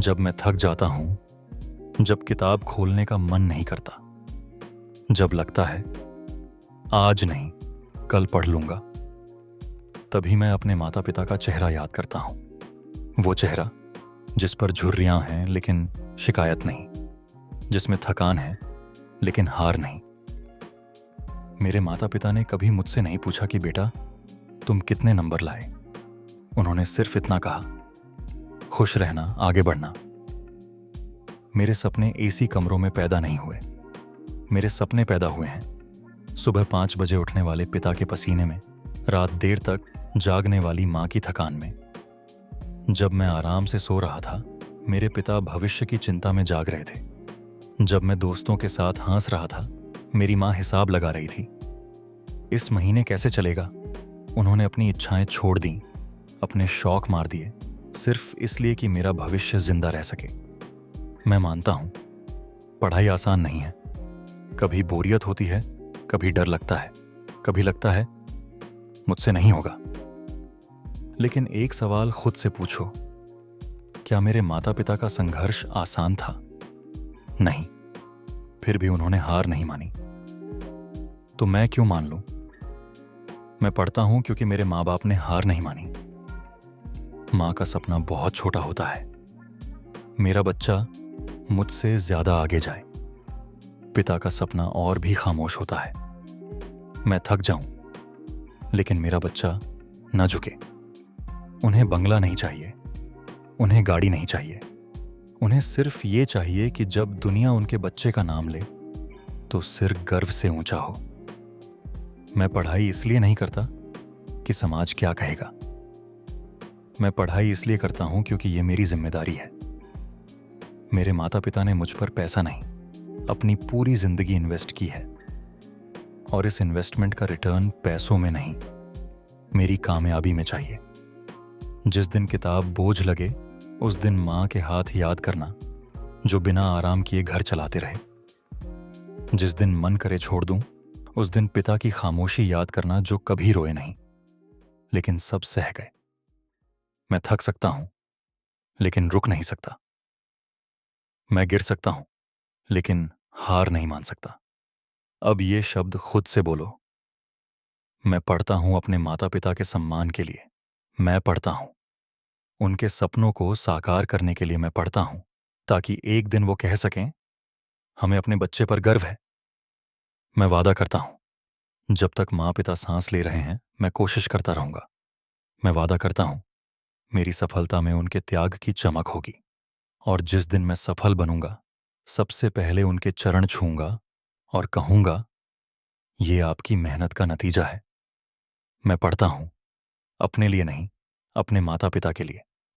जब मैं थक जाता हूँ, जब किताब खोलने का मन नहीं करता, जब लगता है आज नहीं कल पढ़ लूंगा, तभी मैं अपने माता पिता का चेहरा याद करता हूँ। वो चेहरा जिस पर झुर्रियां हैं लेकिन शिकायत नहीं, जिसमें थकान है लेकिन हार नहीं। मेरे माता पिता ने कभी मुझसे नहीं पूछा कि बेटा तुम कितने नंबर लाए। उन्होंने सिर्फ इतना कहा, खुश रहना, आगे बढ़ना। मेरे सपने एसी कमरों में पैदा नहीं हुए। मेरे सपने पैदा हुए हैं सुबह 5 बजे उठने वाले पिता के पसीने में, रात देर तक जागने वाली माँ की थकान में। जब मैं आराम से सो रहा था, मेरे पिता भविष्य की चिंता में जाग रहे थे। जब मैं दोस्तों के साथ हंस रहा था, मेरी माँ हिसाब लगा रही थी। इस महीने कैसे चलेगा? उन्होंने अपनी इच्छाएं छोड़ दी, अपने शौक मार दिए, सिर्फ इसलिए कि मेरा भविष्य जिंदा रह सके। मैं मानता हूं पढ़ाई आसान नहीं है। कभी बोरियत होती है, कभी डर लगता है, कभी लगता है मुझसे नहीं होगा। लेकिन एक सवाल खुद से पूछो, क्या मेरे माता पिता का संघर्ष आसान था? नहीं। फिर भी उन्होंने हार नहीं मानी। तो मैं क्यों मान लूं? मैं पढ़ता हूं क्योंकि मेरे माँ बाप ने हार नहीं मानी। माँ का सपना बहुत छोटा होता है, मेरा बच्चा मुझसे ज्यादा आगे जाए। पिता का सपना और भी खामोश होता है, मैं थक जाऊं लेकिन मेरा बच्चा न झुके। उन्हें बंगला नहीं चाहिए, उन्हें गाड़ी नहीं चाहिए, उन्हें सिर्फ ये चाहिए कि जब दुनिया उनके बच्चे का नाम ले तो सिर गर्व से ऊंचा हो। मैं पढ़ाई इसलिए नहीं करता कि समाज क्या कहेगा। मैं पढ़ाई इसलिए करता हूं क्योंकि ये मेरी जिम्मेदारी है। मेरे माता पिता ने मुझ पर पैसा नहीं, अपनी पूरी जिंदगी इन्वेस्ट की है, और इस इन्वेस्टमेंट का रिटर्न पैसों में नहीं, मेरी कामयाबी में चाहिए। जिस दिन किताब बोझ लगे, उस दिन माँ के हाथ याद करना जो बिना आराम किए घर चलाते रहे। जिस दिन मन करे छोड़ दूं, उस दिन पिता की खामोशी याद करना जो कभी रोए नहीं लेकिन सब सह गए। मैं थक सकता हूं लेकिन रुक नहीं सकता। मैं गिर सकता हूं लेकिन हार नहीं मान सकता। अब ये शब्द खुद से बोलो, मैं पढ़ता हूं अपने माता पिता के सम्मान के लिए। मैं पढ़ता हूं उनके सपनों को साकार करने के लिए। मैं पढ़ता हूं ताकि एक दिन वो कह सकें, हमें अपने बच्चे पर गर्व है। मैं वादा करता हूं जब तक माँ पिता सांस ले रहे हैं, मैं कोशिश करता रहूंगा। मैं वादा करता हूं मेरी सफलता में उनके त्याग की चमक होगी, और जिस दिन मैं सफल बनूंगा, सबसे पहले उनके चरण छूंगा और कहूंगा, ये आपकी मेहनत का नतीजा है। मैं पढ़ता हूं अपने लिए नहीं, अपने माता पिता के लिए।